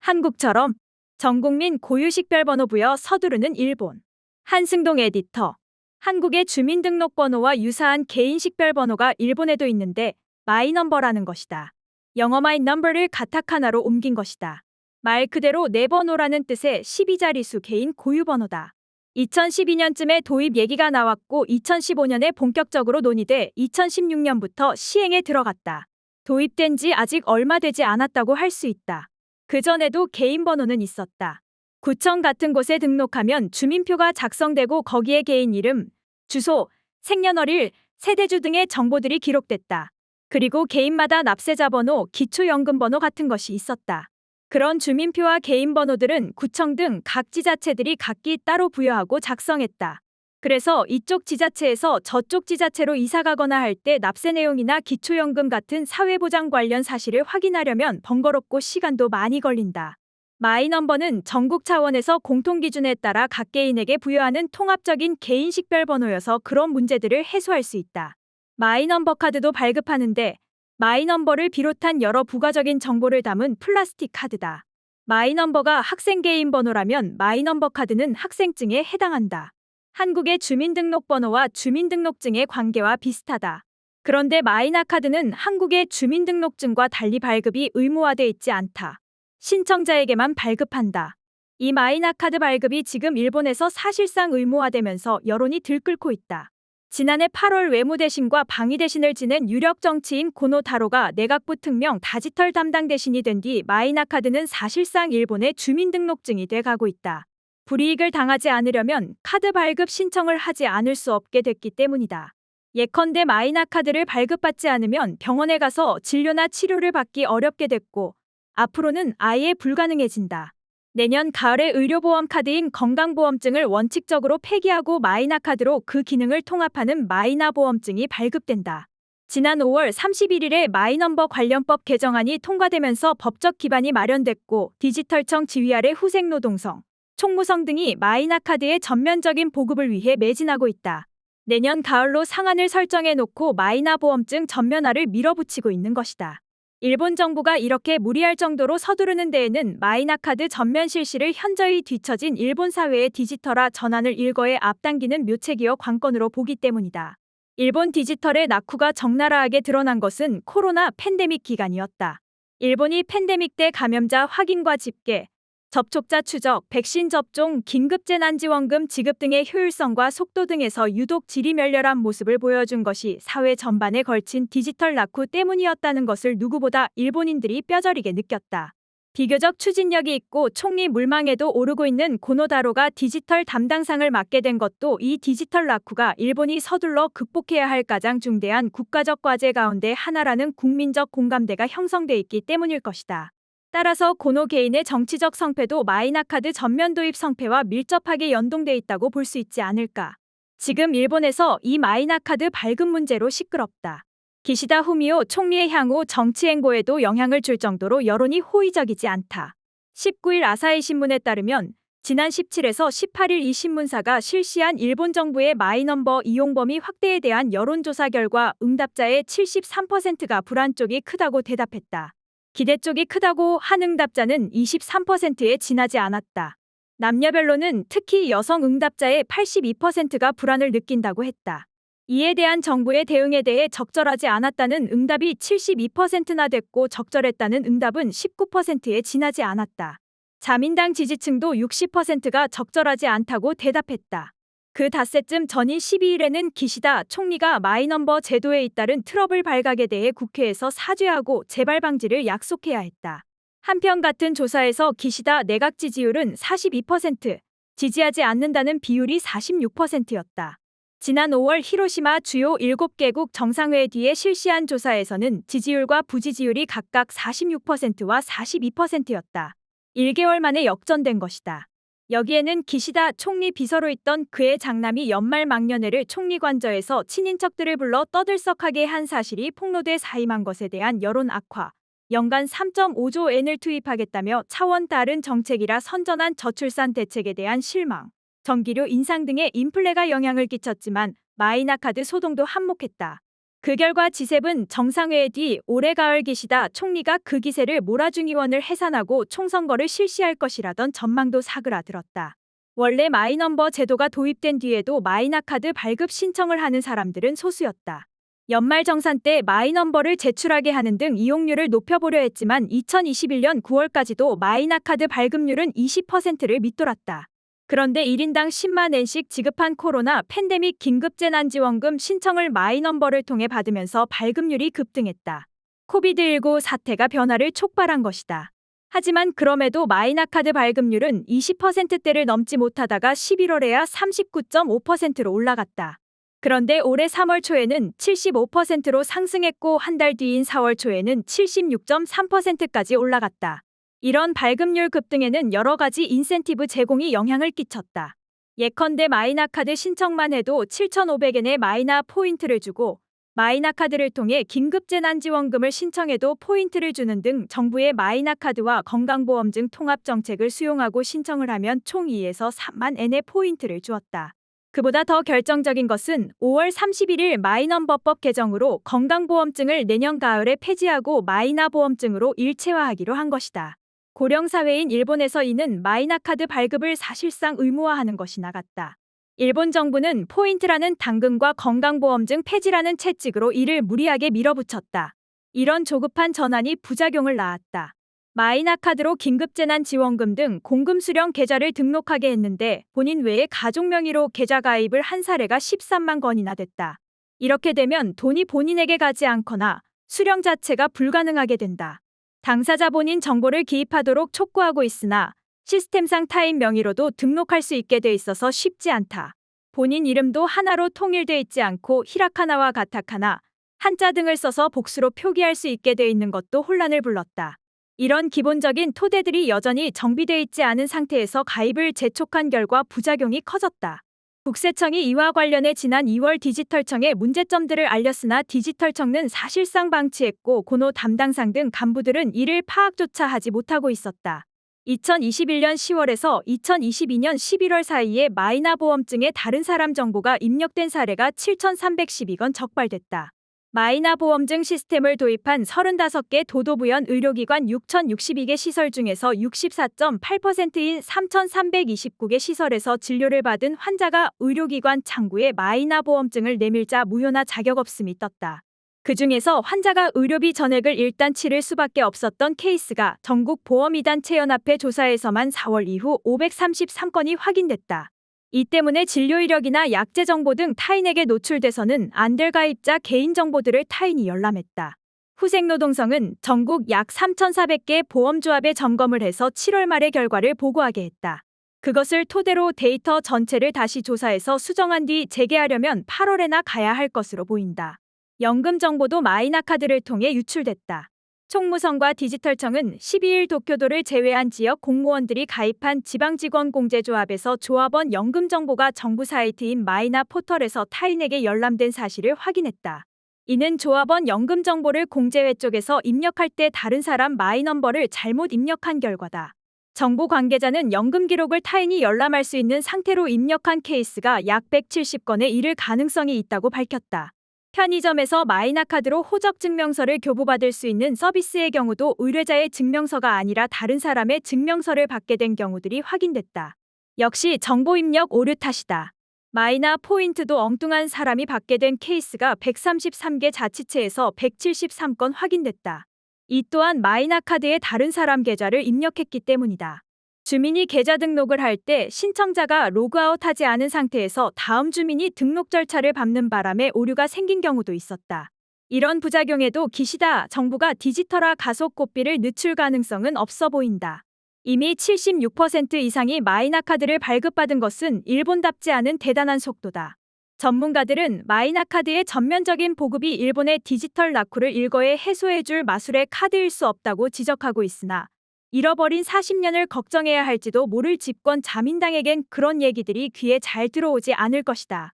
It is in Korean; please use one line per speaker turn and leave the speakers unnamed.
한국처럼 전국민 고유 식별번호 부여 서두르는 일본. 한승동 에디터. 한국의 주민등록번호와 유사한 개인 식별번호가 일본에도 있는데 마이넘버라는 것이다. 영어 마이 넘버를 가타카나로 옮긴 것이다. 말 그대로 내 번호라는 뜻의 12자릿수 개인 고유번호다. 2012년쯤에 도입 얘기가 나왔고 2015년에 본격적으로 논의돼 2016년부터 시행에 들어갔다. 도입된 지 아직 얼마 되지 않았다고 할 수 있다. 그전에도 개인 번호는 있었다. 구청 같은 곳에 등록하면 주민표가 작성되고 거기에 개인 이름, 주소, 생년월일, 세대주 등의 정보들이 기록됐다. 그리고 개인마다 납세자 번호, 기초연금번호 같은 것이 있었다. 그런 주민표와 개인 번호들은 구청 등 각 지자체들이 각기 따로 부여하고 작성했다. 그래서 이쪽 지자체에서 저쪽 지자체로 이사가거나 할 때 납세 내용이나 기초연금 같은 사회보장 관련 사실을 확인하려면 번거롭고 시간도 많이 걸린다. 마이넘버는 전국 차원에서 공통기준에 따라 각 개인에게 부여하는 통합적인 개인 식별번호여서 그런 문제들을 해소할 수 있다. 마이넘버 카드도 발급하는데 마이넘버를 비롯한 여러 부가적인 정보를 담은 플라스틱 카드다. 마이넘버가 학생 개인 번호라면 마이넘버 카드는 학생증에 해당한다. 한국의 주민등록번호와 주민등록증의 관계와 비슷하다. 그런데 마이나 카드는 한국의 주민등록증과 달리 발급이 의무화돼 있지 않다. 신청자에게만 발급한다. 이 마이나 카드 발급이 지금 일본에서 사실상 의무화되면서 여론이 들끓고 있다. 지난해 8월 외무대신과 방위대신을 지낸 유력 정치인 고노 타로가 내각부 특명 다지털 담당 대신이 된 뒤 마이나 카드는 사실상 일본의 주민등록증이 돼가고 있다. 불이익을 당하지 않으려면 카드 발급 신청을 하지 않을 수 없게 됐기 때문이다. 예컨대 마이나 카드를 발급받지 않으면 병원에 가서 진료나 치료를 받기 어렵게 됐고 앞으로는 아예 불가능해진다. 내년 가을에 의료보험 카드인 건강보험증을 원칙적으로 폐기하고 마이나 카드로 그 기능을 통합하는 마이나 보험증이 발급된다. 지난 5월 31일에 마이넘버 관련법 개정안이 통과되면서 법적 기반이 마련됐고 디지털청 지휘 아래 후생노동성, 총무성 등이 마이나 카드의 전면적인 보급을 위해 매진하고 있다. 내년 가을로 상한을 설정해 놓고 마이나 보험증 전면화를 밀어붙이고 있는 것이다. 일본 정부가 이렇게 무리할 정도로 서두르는 데에는 마이나 카드 전면 실시를 현저히 뒤처진 일본 사회의 디지털화 전환을 일거에 앞당기는 묘책이어 관건으로 보기 때문이다. 일본 디지털의 낙후가 적나라하게 드러난 것은 코로나 팬데믹 기간이었다. 일본이 팬데믹 때 감염자 확인과 집계, 접촉자 추적, 백신 접종, 긴급재난지원금 지급 등의 효율성과 속도 등에서 유독 지리멸렬한 모습을 보여준 것이 사회 전반에 걸친 디지털 낙후 때문이었다는 것을 누구보다 일본인들이 뼈저리게 느꼈다. 비교적 추진력이 있고 총리 물망에도 오르고 있는 고노 타로가 디지털 담당상을 맡게 된 것도 이 디지털 낙후가 일본이 서둘러 극복해야 할 가장 중대한 국가적 과제 가운데 하나라는 국민적 공감대가 형성돼 있기 때문일 것이다. 따라서 고노 개인의 정치적 성패도 마이나 카드 전면 도입 성패와 밀접하게 연동돼 있다고 볼 수 있지 않을까. 지금 일본에서 이 마이나 카드 발급 문제로 시끄럽다. 기시다 후미오 총리의 향후 정치 행보에도 영향을 줄 정도로 여론이 호의적이지 않다. 19일 아사히 신문에 따르면 지난 17에서 18일 이 신문사가 실시한 일본 정부의 마이넘버 이용 범위 확대에 대한 여론조사 결과 응답자의 73%가 불안 쪽이 크다고 대답했다. 기대 쪽이 크다고 한 응답자는 23%에 지나지 않았다. 남녀별로는 특히 여성 응답자의 82%가 불안을 느낀다고 했다. 이에 대한 정부의 대응에 대해 적절하지 않았다는 응답이 72%나 됐고 적절했다는 응답은 19%에 지나지 않았다. 자민당 지지층도 60%가 적절하지 않다고 대답했다. 그 닷새쯤 전인 12일에는 기시다 총리가 마이넘버 제도에 잇따른 트러블 발각에 대해 국회에서 사죄하고 재발 방지를 약속해야 했다. 한편 같은 조사에서 기시다 내각 지지율은 42%, 지지하지 않는다는 비율이 46%였다. 지난 5월 히로시마 주요 7개국 정상회의 뒤에 실시한 조사에서는 지지율과 부지지율이 각각 46%와 42%였다. 1개월 만에 역전된 것이다. 여기에는 기시다 총리 비서로 있던 그의 장남이 연말 망년회를 총리관저에서 친인척들을 불러 떠들썩하게 한 사실이 폭로돼 사임한 것에 대한 여론 악화, 연간 3.5조 엔을 투입하겠다며 차원 다른 정책이라 선전한 저출산 대책에 대한 실망, 전기료 인상 등의 인플레가 영향을 끼쳤지만 마이나 카드 소동도 한몫했다. 그 결과 G7 정상회의 뒤 올해 가을 기시다 총리가 그 기세를 몰아준 의원을 해산하고 총선거를 실시할 것이라던 전망도 사그라들었다. 원래 마이넘버 제도가 도입된 뒤에도 마이나카드 발급 신청을 하는 사람들은 소수였다. 연말정산 때 마이넘버를 제출하게 하는 등 이용률을 높여보려 했지만 2021년 9월까지도 마이나카드 발급률은 20%를 밑돌았다. 그런데 1인당 10만 엔씩 지급한 코로나 팬데믹 긴급재난지원금 신청을 마이넘버를 통해 받으면서 발급률이 급등했다. 코비드19 사태가 변화를 촉발한 것이다. 하지만 그럼에도 마이나카드 발급률은 20%대를 넘지 못하다가 11월에야 39.5%로 올라갔다. 그런데 올해 3월 초에는 75%로 상승했고 한 달 뒤인 4월 초에는 76.3%까지 올라갔다. 이런 발급률 급등에는 여러 가지 인센티브 제공이 영향을 끼쳤다. 예컨대 마이나카드 신청만 해도 7,500엔의 마이나 포인트를 주고 마이나카드를 통해 긴급재난지원금을 신청해도 포인트를 주는 등 정부의 마이나카드와 건강보험증 통합정책을 수용하고 신청을 하면 총 2에서 3만 엔의 포인트를 주었다. 그보다 더 결정적인 것은 5월 31일 마이넘버법 개정으로 건강보험증을 내년 가을에 폐지하고 마이나보험증으로 일체화하기로 한 것이다. 고령사회인 일본에서 이는 마이나카드 발급을 사실상 의무화하는 것이 나갔다. 일본 정부는 포인트라는 당근과 건강보험증 폐지라는 채찍으로 이를 무리하게 밀어붙였다. 이런 조급한 전환이 부작용을 낳았다. 마이나카드로 긴급재난지원금 등 공금 수령 계좌를 등록하게 했는데 본인 외에 가족 명의로 계좌 가입을 한 사례가 13만 건이나 됐다. 이렇게 되면 돈이 본인에게 가지 않거나 수령 자체가 불가능하게 된다. 당사자 본인 정보를 기입하도록 촉구하고 있으나 시스템상 타인 명의로도 등록할 수 있게 돼 있어서 쉽지 않다. 본인 이름도 하나로 통일돼 있지 않고 히라카나와 가타카나, 한자 등을 써서 복수로 표기할 수 있게 돼 있는 것도 혼란을 불렀다. 이런 기본적인 토대들이 여전히 정비돼 있지 않은 상태에서 가입을 재촉한 결과 부작용이 커졌다. 국세청이 이와 관련해 지난 2월 디지털청에 문제점들을 알렸으나 디지털청은 사실상 방치했고 고노 담당상 등 간부들은 이를 파악조차 하지 못하고 있었다. 2021년 10월에서 2022년 11월 사이에 마이나보험증에 다른 사람 정보가 입력된 사례가 7,312건 적발됐다. 마이나보험증 시스템을 도입한 35개 도도부연 의료기관 6,062개 시설 중에서 64.8%인 3,329개 시설에서 진료를 받은 환자가 의료기관 창구에 마이나보험증을 내밀자 무효나 자격 없음이 떴다. 그 중에서 환자가 의료비 전액을 일단 치를 수밖에 없었던 케이스가 전국 보험이단체연합회 조사에서만 4월 이후 533건이 확인됐다. 이 때문에 진료 이력이나 약제 정보 등 타인에게 노출돼서는 안 될 가입자 개인정보들을 타인이 열람했다. 후생노동성은 전국 약 3,400개 보험조합에 점검을 해서 7월 말에 결과를 보고하게 했다. 그것을 토대로 데이터 전체를 다시 조사해서 수정한 뒤 재개하려면 8월에나 가야 할 것으로 보인다. 연금 정보도 마이나카드를 통해 유출됐다. 총무성과 디지털청은 12일 도쿄도를 제외한 지역 공무원들이 가입한 지방직원공제조합에서 조합원 연금 정보가 정부 사이트인 마이나 포털에서 타인에게 열람된 사실을 확인했다. 이는 조합원 연금 정보를 공제회 쪽에서 입력할 때 다른 사람 마이넘버를 잘못 입력한 결과다. 정부 관계자는 연금 기록을 타인이 열람할 수 있는 상태로 입력한 케이스가 약 170건에 이를 가능성이 있다고 밝혔다. 편의점에서 마이나카드로 호적증명서를 교부받을 수 있는 서비스의 경우도 의뢰자의 증명서가 아니라 다른 사람의 증명서를 받게 된 경우들이 확인됐다. 역시 정보 입력 오류 탓이다. 마이나 포인트도 엉뚱한 사람이 받게 된 케이스가 133개 자치체에서 173건 확인됐다. 이 또한 마이나카드에 다른 사람 계좌를 입력했기 때문이다. 주민이 계좌 등록을 할 때 신청자가 로그아웃하지 않은 상태에서 다음 주민이 등록 절차를 밟는 바람에 오류가 생긴 경우도 있었다. 이런 부작용에도 기시다 정부가 디지털화 가속 고삐를 늦출 가능성은 없어 보인다. 이미 76% 이상이 마이나카드를 발급받은 것은 일본답지 않은 대단한 속도다. 전문가들은 마이나카드의 전면적인 보급이 일본의 디지털 낙후를 일거에 해소해줄 마술의 카드일 수 없다고 지적하고 있으나 잃어버린 40년을 걱정해야 할지도 모를 집권 자민당에겐 그런 얘기들이 귀에 잘 들어오지 않을 것이다.